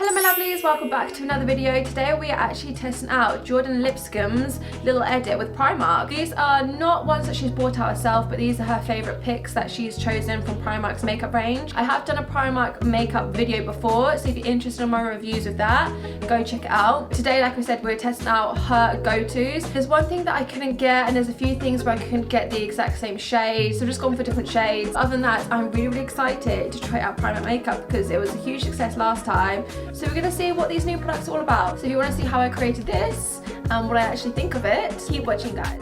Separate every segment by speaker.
Speaker 1: Hello my lovelies, welcome back to another video. Today we are actually testing out Jordan Lipscombe's little edit with Primark. These are not ones that she's bought out herself, but these are her favourite picks that she's chosen from Primark's makeup range. I have done a Primark makeup video before, so if you're interested in my reviews of that, go check it out. Today, like I said, we're testing out her go-tos. There's one thing that I couldn't get, and there's a few things where I couldn't get the exact same shade, so I've just gone for different shades. Other than that, I'm really excited to try out Primark makeup because it was a huge success last time. So we're gonna see what these new products are all about. So if you wanna see how I created this and what I actually think of it, keep watching guys.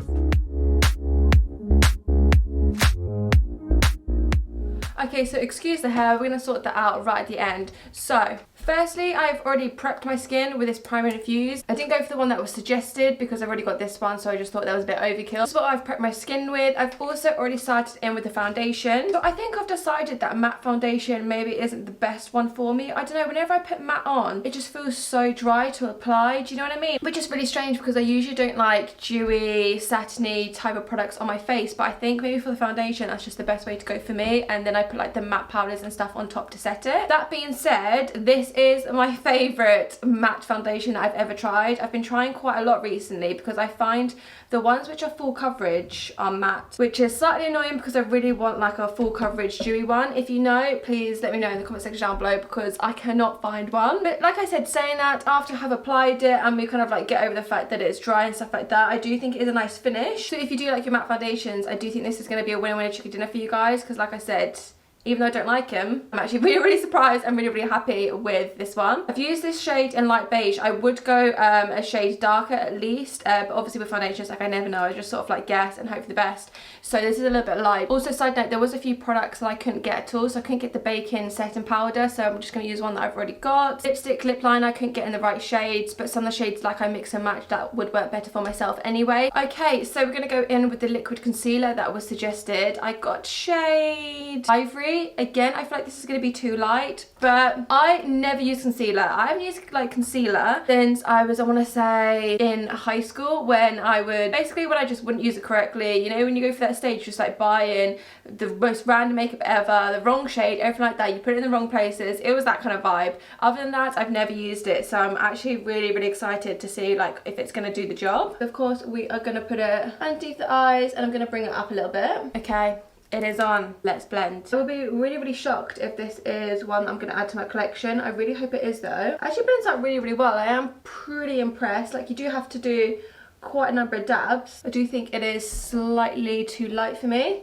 Speaker 1: Okay, so excuse the hair, we're gonna sort that out right at the end. So, firstly, I've already prepped my skin with this primer infused. I didn't go for the one that was suggested because I've already got this one, so I just thought that was a bit overkill. This is what I've prepped my skin with. I've also already started in with the foundation. So I think I've decided that matte foundation maybe isn't the best one for me. I don't know, whenever I put matte on, it just feels so dry to apply, do you know what I mean? Which is really strange because I usually don't like dewy, satiny type of products on my face, but I think maybe for the foundation, that's just the best way to go for me. And then I put like the matte powders and stuff on top to set it. That being said, this is my favourite matte foundation that I've ever tried. I've been trying quite a lot recently because I find the ones which are full coverage are matte, which is slightly annoying because I really want like a full coverage dewy one. If you know, please let me know in the comment section down below because I cannot find one. But like I said, saying that, after I have applied it and we kind of like get over the fact that it's dry and stuff like that, I do think it is a nice finish. So if you do like your matte foundations, I do think this is going to be a winner chicken dinner for you guys because like I said, even though I don't like him, I'm actually really surprised and really happy with this one. I've used this shade in light beige. I would go a shade darker at least, but obviously with foundations, like I never know. I just sort of like guess and hope for the best. So this is a little bit light. Also, side note, there was a few products that I couldn't get at all. So I couldn't get the baking setting powder, so I'm just gonna use one that I've already got. Lipstick, lip liner, I couldn't get in the right shades, but some of the shades like I mix and match that would work better for myself anyway. Okay, so we're gonna go in with the liquid concealer that was suggested. I got shade Ivory. Again, I feel like this is going to be too light, but I never use concealer. I haven't used like concealer since I was, I want to say, in high school, when I would, basically when I just wouldn't use it correctly. You know, when you go for that stage, just like buying the most random makeup ever, the wrong shade, everything like that, you put it in the wrong places. It was that kind of vibe. Other than that, I've never used it, so I'm actually really excited to see like if it's going to do the job. Of course, we are going to put it underneath the eyes and I'm going to bring it up a little bit. Okay. It is on. Let's blend. I will be really shocked if this is one that I'm going to add to my collection. I really hope it is though. Actually blends out really well. I am pretty impressed. Like, you do have to do quite a number of dabs. I do think it is slightly too light for me.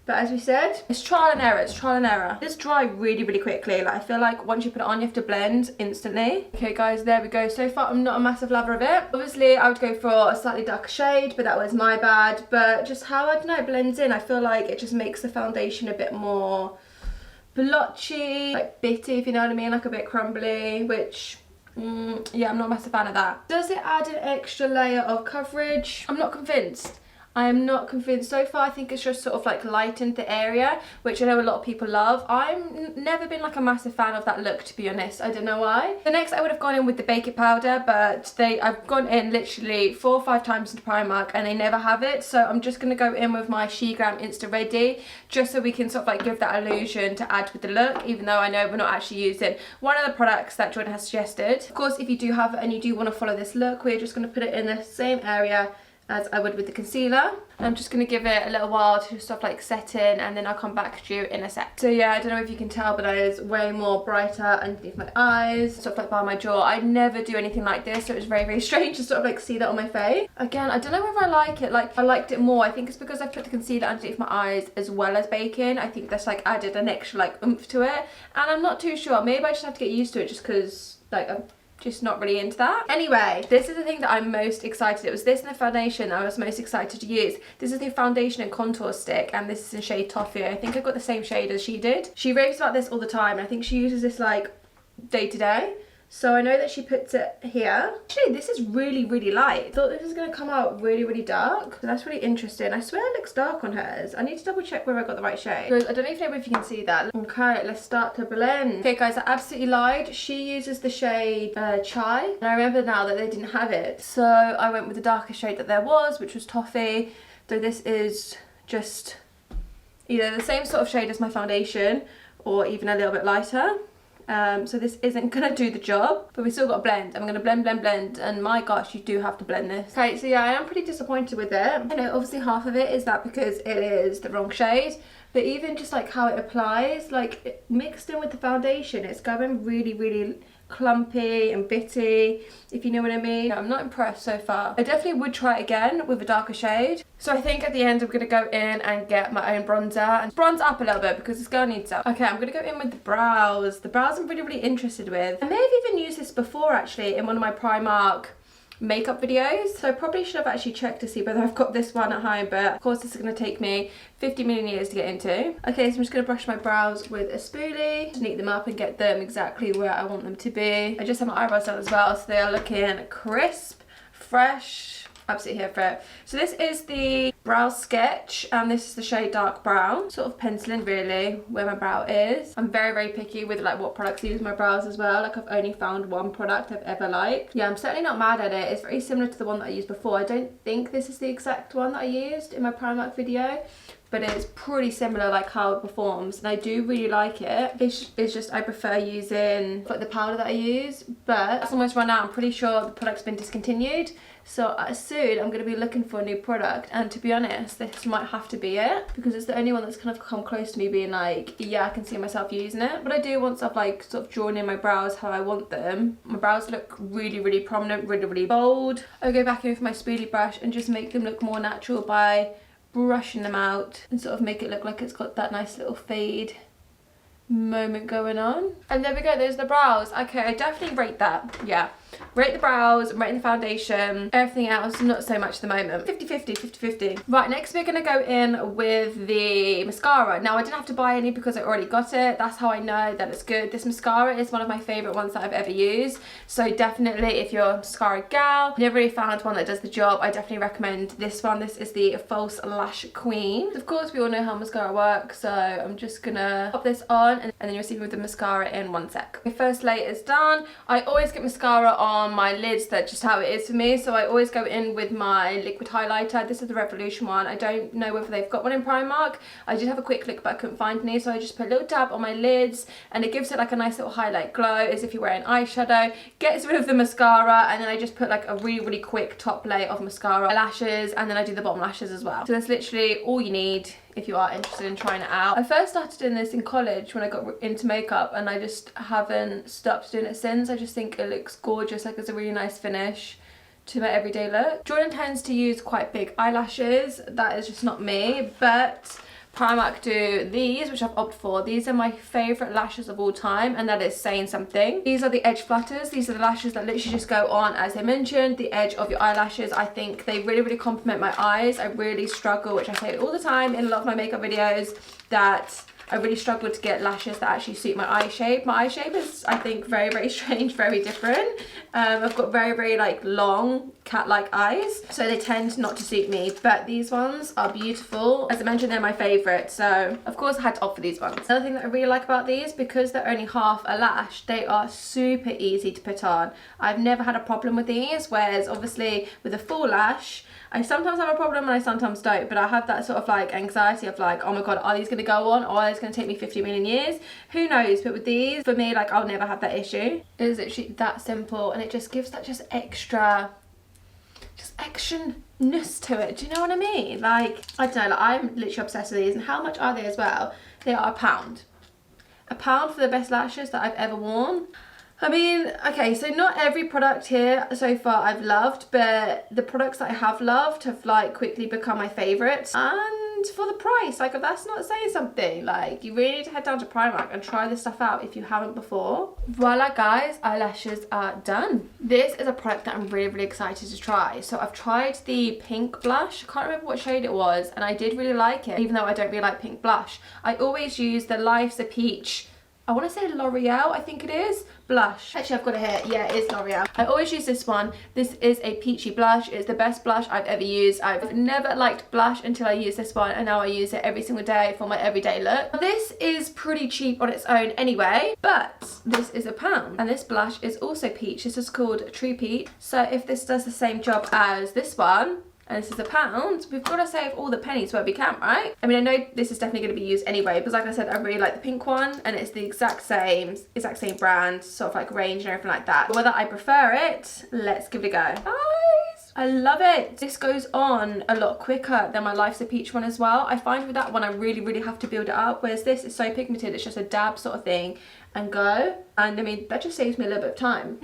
Speaker 1: But as we said, it's trial and error, it's trial and error. It's dry really quickly. Like, I feel like once you put it on, you have to blend instantly. Okay guys, there we go. So far, I'm not a massive lover of it. Obviously, I would go for a slightly darker shade, but that was my bad. But just how, I don't know, it blends in. I feel like it just makes the foundation a bit more blotchy, like bitty, if you know what I mean, like a bit crumbly, which... yeah, I'm not a massive fan of that. Does it add an extra layer of coverage? I'm not convinced. I am not convinced. So far, I think it's just sort of like lightened the area, which I know a lot of people love. I've never been like a massive fan of that look, to be honest. I don't know why. The next, I would have gone in with the baking powder, but I've gone in literally 4 or 5 times into Primark and they never have it. So I'm just going to go in with my Shegram Insta Ready, just so we can sort of like give that illusion to add with the look, even though I know we're not actually using one of the products that Jordan has suggested. Of course, if you do have it and you do want to follow this look, we're just going to put it in the same area as I would with the concealer. I'm just going to give it a little while to stop like set in, and then I'll come back to you in a sec. So yeah, I don't know if you can tell, but that is way more brighter underneath my eyes, sort of like by my jaw. I never do anything like this, so it was very strange to sort of like see that on my face. Again, I don't know whether I like it. Like, I liked it more. I think it's because I put the concealer underneath my eyes as well as baking. I think that's like added an extra like oomph to it, and I'm not too sure. Maybe I just have to get used to it just because like I'm just not really into that. Anyway, this is the thing that I'm most excited. It was this and the foundation that I was most excited to use. This is the foundation and contour stick, and this is in shade Toffee. I think I got the same shade as she did. She raves about this all the time, and I think she uses this like day to day. So I know that she puts it here. Actually, this is really light. I thought this was going to come out really dark. So that's really interesting. I swear it looks dark on hers. I need to double check whether I got the right shade. Because I don't even know if you can see that. Okay, let's start to blend. Okay guys, I absolutely lied. She uses the shade Chai. And I remember now that they didn't have it. So I went with the darkest shade that there was, which was Toffee. So this is just either the same sort of shade as my foundation or even a little bit lighter. So this isn't gonna do the job, but we still got to blend. I'm gonna blend, blend, blend, and my gosh, you do have to blend this. Okay, so yeah, I am pretty disappointed with it. I know obviously half of it is that because it is the wrong shade, but even just like how it applies, like mixed in with the foundation, it's going really, really clumpy and bitty, if you know what I mean. I'm not impressed so far. I definitely would try it again with a darker shade. So I think at the end I'm going to go in and get my own bronzer and bronze up a little bit because this girl needs it. Okay, I'm going to go in with the brows. The brows I'm really, really interested with. I may have even used this before actually in one of my Primark makeup videos, so I probably should have actually checked to see whether I've got this one at home, but of course this is going to take me 50 million years to get into. Okay, so I'm just going to brush my brows with a spoolie to neat them up and get them exactly where I want them to be. I just have my eyebrows done as well, so they are looking crisp, fresh, absolutely here for it. So this is the Brow Sketch, and this is the shade Dark Brown. Sort of penciling really where my brow is. I'm very, very picky with like what products I use my brows as well. Like I've only found one product I've ever liked. Yeah, I'm certainly not mad at it. It's very similar to the one that I used before. I don't think this is the exact one that I used in my Primark video, but it's pretty similar like how it performs, and I do really like it. It's just I prefer using like the powder that I use, but it's almost run out. I'm pretty sure the product's been discontinued, so soon I'm going to be looking for a new product, and to be honest this might have to be it because it's the only one that's kind of come close to me being like, yeah, I can see myself using it. But I do want stuff like sort of drawing in my brows how I want them. My brows look really, really prominent, really, really bold. I'll go back in with my spoolie brush and just make them look more natural by brushing them out and sort of make it look like it's got that nice little fade moment going on. And there we go, there's the brows. Okay, I definitely rate that. Yeah, rate the brows, rate the foundation, everything else not so much at the moment. 50-50, 50-50. Right, next we're gonna go in with the mascara. Now I didn't have to buy any because I already got it. That's how I know that it's good. This mascara is one of my favorite ones that I've ever used, so definitely if you're a mascara gal, never really found one that does the job, I definitely recommend this one. This is the False Lash Queen. Of course we all know how mascara works, so I'm just gonna pop this on and then you'll see me with the mascara in one sec. My first layer is done. I always get mascara on my lids, that's just how it is for me, so I always go in with my liquid highlighter. This is the Revolution one. I don't know whether they've got one in Primark. I did have a quick look but I couldn't find any, so I just put a little dab on my lids and it gives it like a nice little highlight glow as if you're wearing eyeshadow. Gets rid of the mascara, and then I just put like a really, really quick top layer of mascara, lashes, and then I do the bottom lashes as well. So that's literally all you need if you are interested in trying it out. I first started doing this in college when I got into makeup, and I just haven't stopped doing it since. I just think it looks gorgeous, like it's a really nice finish to my everyday look. Jordan tends to use quite big eyelashes. That is just not me, but Primark do these, which I've opted for. These are my favourite lashes of all time, and that is saying something. These are the edge flutters. These are the lashes that literally just go on, as I mentioned, the edge of your eyelashes. I think they really, really complement my eyes. I really struggle, which I say all the time in a lot of my makeup videos, that I really struggle to get lashes that actually suit my eye shape. My eye shape is, I think, very, very strange, very different. I've got very, very like long cat-like eyes, so they tend not to suit me, but these ones are beautiful. As I mentioned, they're my favourite, so of course I had to opt for these ones. Another thing that I really like about these, because they're only half a lash, they are super easy to put on. I've never had a problem with these, whereas obviously with a full lash, I sometimes have a problem and I sometimes don't, but I have that sort of like anxiety of like, oh my god, are these going to go on, or are these going to take me 50 million years? Who knows? But with these, for me, like, I'll never have that issue. It is literally that simple, and it just gives that just extra-ness to it. Do you know what I mean? Like, I don't know, like, I'm literally obsessed with these. And how much are they as well? They are £1. £1 for the best lashes that I've ever worn. I mean, okay, so not every product here so far I've loved, but the products that I have loved have like quickly become my favourites. And for the price, like, if that's not saying something, like, you really need to head down to Primark and try this stuff out if you haven't before. Voila guys, eyelashes are done. This is a product that I'm really, really excited to try. So I've tried the pink blush. I can't remember what shade it was, and I did really like it, even though I don't really like pink blush. I always use the Life's a Peach, I want to say L'Oreal, I think it is, blush. Actually, I've got it here. Yeah, it is L'Oreal. I always use this one. This is a peachy blush. It's the best blush I've ever used. I've never liked blush until I used this one, and now I use it every single day for my everyday look. This is pretty cheap on its own anyway, but this is £1. And this blush is also peach. This is called True Peach. So if this does the same job as this one, and this is £1, we've got to save all the pennies where we can, right? I mean, I know this is definitely going to be used anyway, because like I said, I really like the pink one, and it's the exact same brand, sort of like range and everything like that. But whether I prefer it, let's give it a go. Guys, I love it. This goes on a lot quicker than my Life's a Peach one as well. I find with that one, I really have to build it up, whereas this is so pigmented, it's just a dab sort of thing and go. And I mean, that just saves me a little bit of time.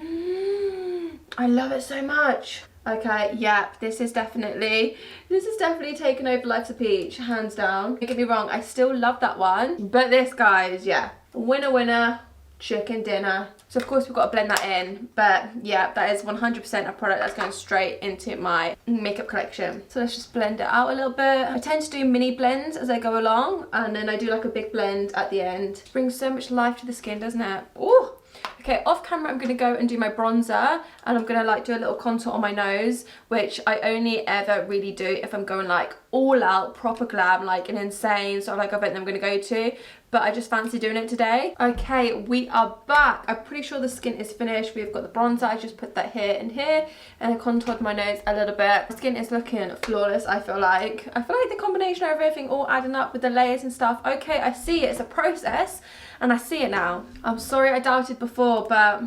Speaker 1: I love it so much. Okay, yeah, this is definitely taken over Life's a Peach, hands down. Don't get me wrong, I still love that one, but this, guys, yeah, winner, chicken dinner. So of course we've got to blend that in, but yeah, that is 100% a product that's going straight into my makeup collection. So let's just blend it out a little bit. I tend to do mini blends as I go along, and then I do like a big blend at the end. It brings so much life to the skin, doesn't it? Ooh. Okay, off camera I'm going to go and do my bronzer, and I'm going to like do a little contour on my nose, which I only ever really do if I'm going like all out, proper glam, like an insane sort of like event that I'm going to go to. But I just fancy doing it today. Okay, we are back. I'm pretty sure the skin is finished. We've got the bronzer. I just put that here and here, and I contoured my nose a little bit. The skin is looking flawless, I feel like. I feel like the combination of everything all adding up with the layers and stuff. Okay, I see it. It's a process, and I see it now. I'm sorry I doubted before, but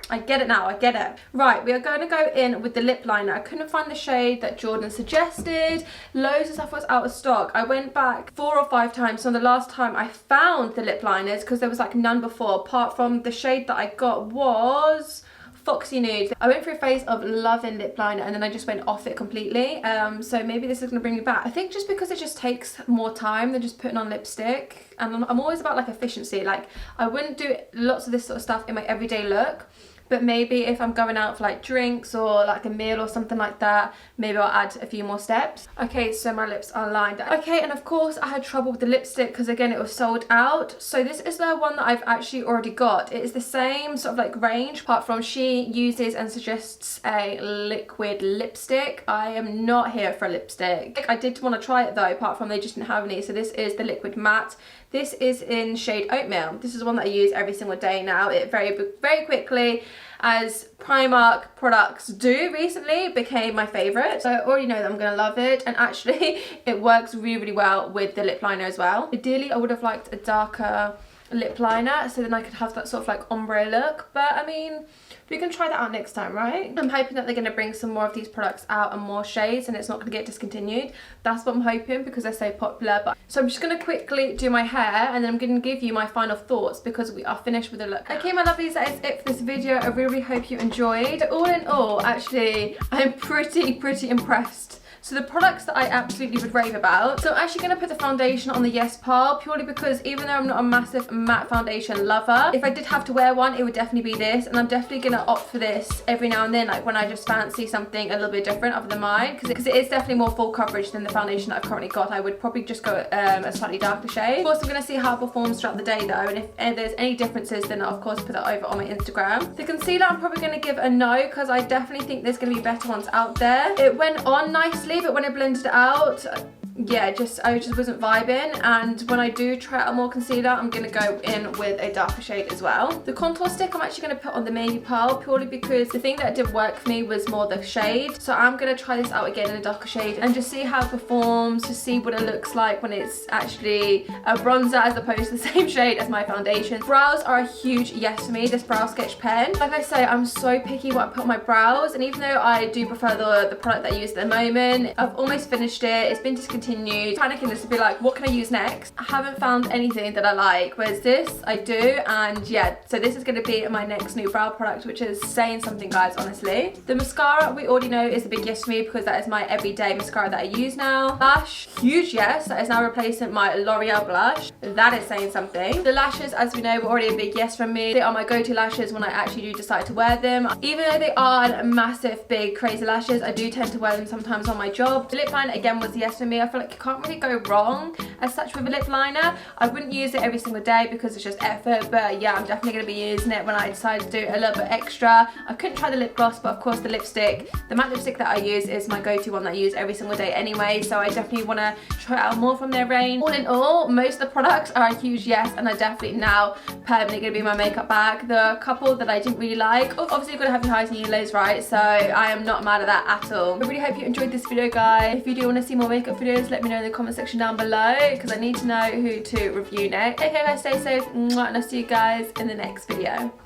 Speaker 1: I get it now, I get it. Right, we are going to go in with the lip liner. I couldn't find the shade that Jordan suggested. Loads of stuff was out of stock. I went back 4 or 5 times. So the last time I found the lip liners, because there was like none before, apart from the shade that I got was Foxy Nude. I went through a phase of loving lip liner, and then I just went off it completely. So maybe this is going to bring me back. I think just because it just takes more time than just putting on lipstick. And I'm always about like efficiency. Like, I wouldn't do lots of this sort of stuff in my everyday look. But maybe if I'm going out for like drinks or like a meal or something like that, maybe I'll add a few more steps. Okay, so my lips are lined. Okay, and of course I had trouble with the lipstick because again it was sold out. So this is the one that I've actually already got. It is the same sort of like range, apart from she uses and suggests a liquid lipstick. I am not here for a lipstick. I did want to try it though, apart from they just didn't have any. So this is the liquid matte. This is in shade Oatmeal. This is one that I use every single day now. It very quickly, as Primark products do recently, became my favourite. So I already know that I'm going to love it. And actually, it works really well with the lip liner as well. Ideally, I would have liked a darker lip liner, so then I could have that sort of like ombre look. But I mean, we can try that out next time, right? I'm hoping that they're going to bring some more of these products out and more shades, and it's not going to get discontinued. That's what I'm hoping, because they're so popular. But so I'm just going to quickly do my hair, and then I'm going to give you my final thoughts, because we are finished with the look. Okay, my lovelies, that is it for this video. I really hope you enjoyed. All in all, actually, I'm pretty impressed. So the products that I absolutely would rave about. So I'm actually going to put the foundation on the yes pile, purely because even though I'm not a massive matte foundation lover, if I did have to wear one, it would definitely be this. And I'm definitely going to opt for this every now and then, like when I just fancy something a little bit different other than mine. Because it is definitely more full coverage than the foundation that I've currently got. I would probably just go a slightly darker shade. Of course, I'm going to see how it performs throughout the day though. And if there's any differences, then I'll of course put that over on my Instagram. The concealer, I'm probably going to give a no, because I definitely think there's going to be better ones out there. It went on nicely, but when I blended it out, yeah, I just wasn't vibing. And when I do try out more concealer, I'm going to go in with a darker shade as well. The contour stick I'm actually going to put on the maybe pile, purely because the thing that didn't work for me was more the shade. So I'm going to try this out again in a darker shade and just see how it performs, to see what it looks like when it's actually a bronzer as opposed to the same shade as my foundation. Brows are a huge yes for me, this brow sketch pen. Like I say, I'm so picky what I put on my brows, and even though I do prefer the product that I use at the moment, I've almost finished it. It's been discontinued. Panicking this to be like, what can I use next? I haven't found anything that I like, whereas this I do. And yeah, so this is going to be my next new brow product, which is saying something, guys, honestly. The mascara we already know is a big yes for me, because that is my everyday mascara that I use now. Lash, huge yes, that is now replacing my L'Oreal blush. That is saying something. The lashes, as we know, were already a big yes from me. They are my go-to lashes when I actually do decide to wear them. Even though they are massive, big, crazy lashes, I do tend to wear them sometimes on my job. The lip line again was yes for me. I feel feel like you can't really go wrong as such with a lip liner. I wouldn't use it every single day because it's just effort, but yeah, I'm definitely going to be using it when I decide to do a little bit extra. I couldn't try the lip gloss, but of course the lipstick, the matte lipstick that I use is my go-to one that I use every single day anyway, so I definitely want to try out more from their range. All in all, most of the products are a huge yes, and are definitely now permanently going to be in my makeup bag. The couple that I didn't really like, obviously you're going to have your highs and your lows, right? So I am not mad at that at all. I really hope you enjoyed this video, guys. If you do want to see more makeup videos, let me know in the comment section down below, because I need to know who to review next. Okay guys, stay safe, and I'll see you guys in the next video.